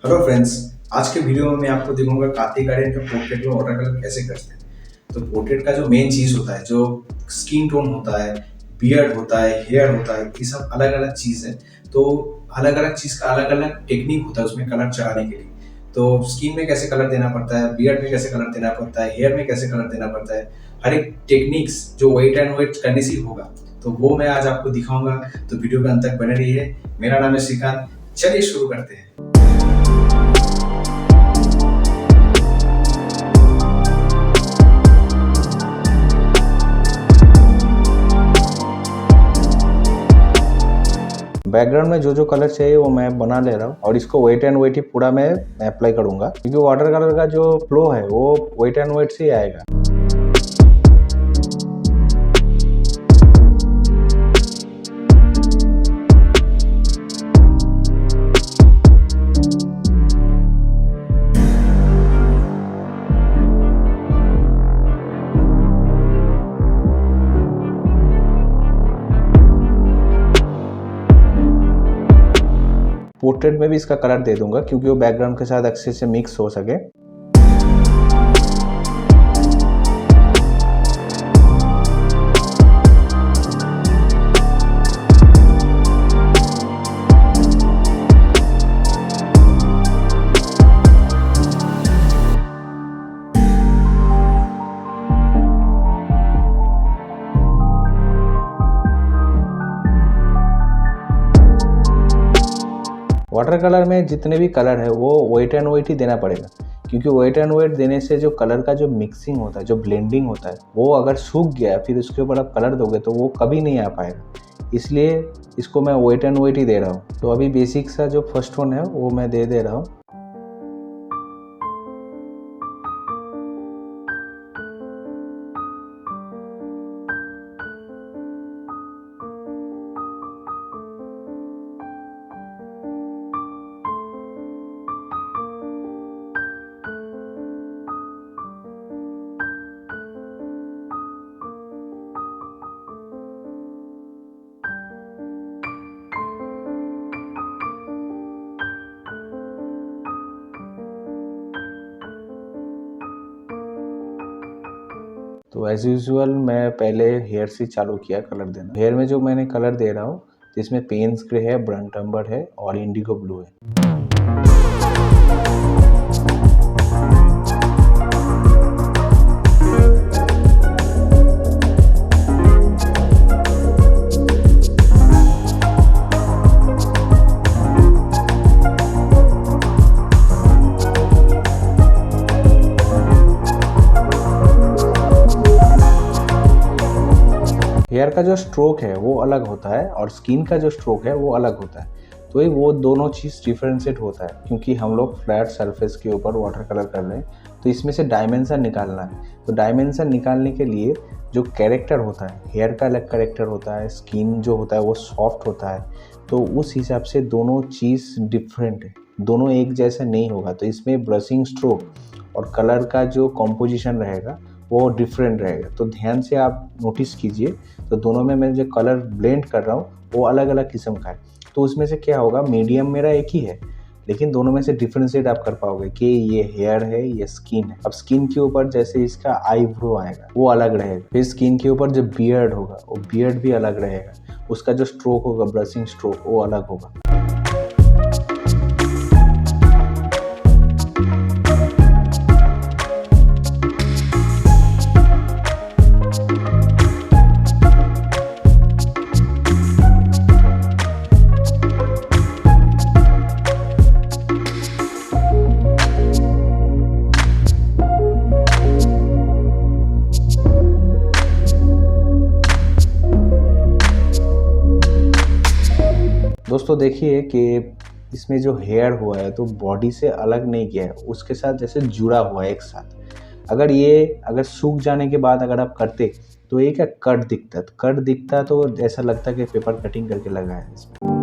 Hello friends, आज के video में मैं आपको दिखाऊंगा कार्तिक आर्यन के पोर्ट्रेट में वाटर कलर कैसे करते हैं। तो पोर्ट्रेट का जो मेन चीज होता है, जो स्किन टोन होता है, बियर्ड होता है, हेयर होता है, ये सब अलग अलग चीज है। तो अलग अलग चीज का अलग अलग टेक्निक होता है उसमें कलर चढ़ाने के लिए। तो स्किन में कैसे कलर देना पड़ता है, बियर्ड में कैसे कलर देना पड़ता है, हेयर में कैसे कलर देना पड़ता है, हर एक टेक्निक्स जो वेट एंड वेट करने से होगा, तो वो मैं आज आपको दिखाऊंगा। तो वीडियो के अंत तक बने रहिए। मेरा नाम है श्रीकांत, चलिए शुरू करते हैं। बैकग्राउंड में जो जो कलर चाहिए वो मैं बना ले रहा हूँ और इसको वेट एंड वेट ही पूरा मैं अप्लाई करूँगा, क्योंकि वाटर कलर का जो फ्लो है वो वेट एंड वेट से ही आएगा। पोर्ट्रेट में भी इसका कलर दे दूंगा क्योंकि वो बैकग्राउंड के साथ अच्छे से मिक्स हो सके। वाटर कलर में जितने भी कलर है वो वेट एंड वेट ही देना पड़ेगा, क्योंकि वेट एंड वेट देने से जो कलर का जो मिक्सिंग होता है, जो ब्लेंडिंग होता है, वो अगर सूख गया फिर उसके ऊपर आप कलर दोगे तो वो कभी नहीं आ पाएगा। इसलिए इसको मैं वेट एंड वेट ही दे रहा हूँ। तो अभी बेसिक सा जो फर्स्ट वन है वो मैं दे रहा हूँ। तो एज यूजुअल मैं पहले हेयर से चालू किया कलर देना। हेयर में जो मैंने कलर दे रहा हूँ जिसमें पेन्स ग्रे है, ब्रंट अम्बर है और इंडिगो ब्लू है। हेयर का जो स्ट्रोक है वो अलग होता है और स्किन का जो स्ट्रोक है वो अलग होता है। तो ये वो दोनों चीज़ डिफ्रेंशिएट होता है, क्योंकि हम लोग फ्लैट सरफेस के ऊपर वाटर कलर कर रहे हैं तो इसमें से डायमेंशन निकालना है। तो डायमेंशन निकालने के लिए जो कैरेक्टर होता है, हेयर का अलग कैरेक्टर होता है, स्किन जो होता है वो सॉफ्ट होता है, तो उस हिसाब से दोनों चीज़ डिफरेंट है, दोनों एक जैसा नहीं होगा। तो इसमें ब्रशिंग स्ट्रोक और कलर का जो कॉम्पोजिशन रहेगा वो डिफरेंट रहेगा। तो ध्यान से आप नोटिस कीजिए। तो दोनों में मैं जो कलर ब्लेंड कर रहा हूँ वो अलग अलग किस्म का है। तो उसमें से क्या होगा, मीडियम मेरा एक ही है, लेकिन दोनों में से डिफ्रेंशिएट आप कर पाओगे कि ये हेयर है, ये स्किन है। अब स्किन के ऊपर जैसे इसका आईब्रो आएगा वो अलग रहेगा, फिर स्किन के ऊपर जो बियर्ड होगा वो बियर्ड भी अलग रहेगा, उसका जो स्ट्रोक होगा, ब्रशिंग स्ट्रोक, वो अलग होगा। दोस्तों देखिए कि इसमें जो हेयर हुआ है तो बॉडी से अलग नहीं किया है, उसके साथ जैसे जुड़ा हुआ है एक साथ। अगर सूख जाने के बाद अगर आप करते तो ये क्या कट दिखता तो ऐसा लगता कि पेपर कटिंग करके लगा है इसमें।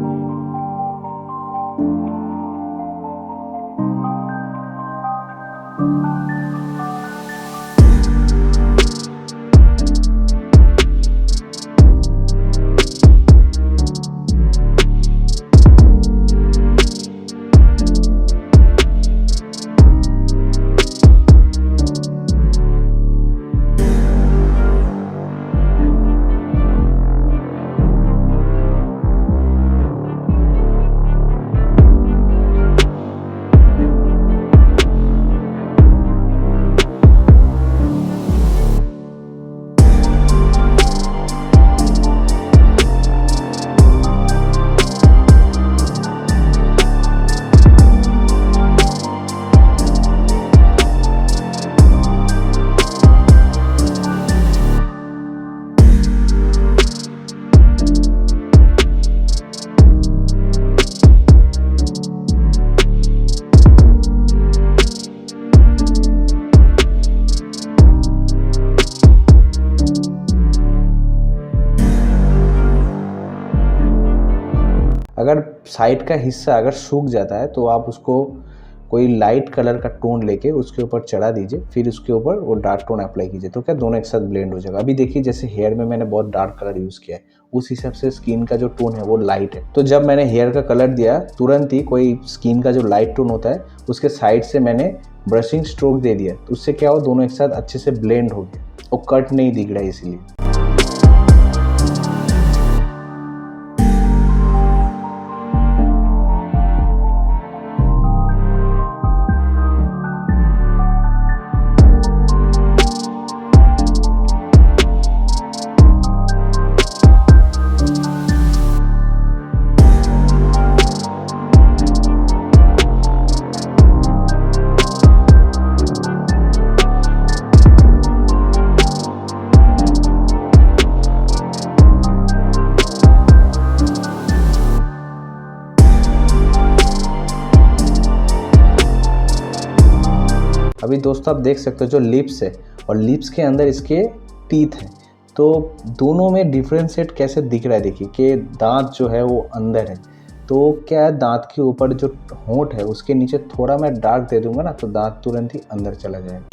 अगर साइड का हिस्सा अगर सूख जाता है तो आप उसको कोई लाइट कलर का टोन लेके उसके ऊपर चढ़ा दीजिए, फिर उसके ऊपर वो डार्क टोन अप्लाई कीजिए, तो क्या दोनों एक साथ ब्लेंड हो जाएगा। अभी देखिए जैसे हेयर में मैंने बहुत डार्क कलर यूज़ किया है, उस हिसाब से स्किन का जो टोन है वो लाइट है। तो जब मैंने हेयर का कलर दिया तुरंत ही कोई स्किन का जो लाइट टोन होता है उसके साइड से मैंने ब्रशिंग स्ट्रोक दे दिया, तो उससे क्या हो दोनों एक साथ अच्छे से ब्लेंड हो गया, वो कट नहीं दिख रहा है इसीलिए। अभी दोस्तों आप देख सकते हो जो लिप्स है और लिप्स के अंदर इसके टीथ हैं, तो दोनों में डिफ्रेंशिएट कैसे दिख रहा है। देखिए कि दांत जो है वो अंदर है, तो क्या है दांत के ऊपर जो होंठ है उसके नीचे थोड़ा मैं डार्क दे दूंगा ना, तो दांत तुरंत ही अंदर चला जाएगा।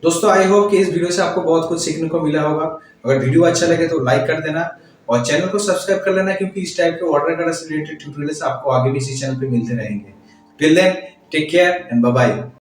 दोस्तों आई होप कि इस वीडियो से आपको बहुत कुछ सीखने को मिला होगा। अगर वीडियो अच्छा लगे तो लाइक कर देना और चैनल को सब्सक्राइब कर लेना, क्योंकि इस टाइप के वाटर कलर से रिलेटेड ट्यूटोरियल्स आपको आगे भी इसी चैनल पे मिलते रहेंगे। Till then take care and bye bye.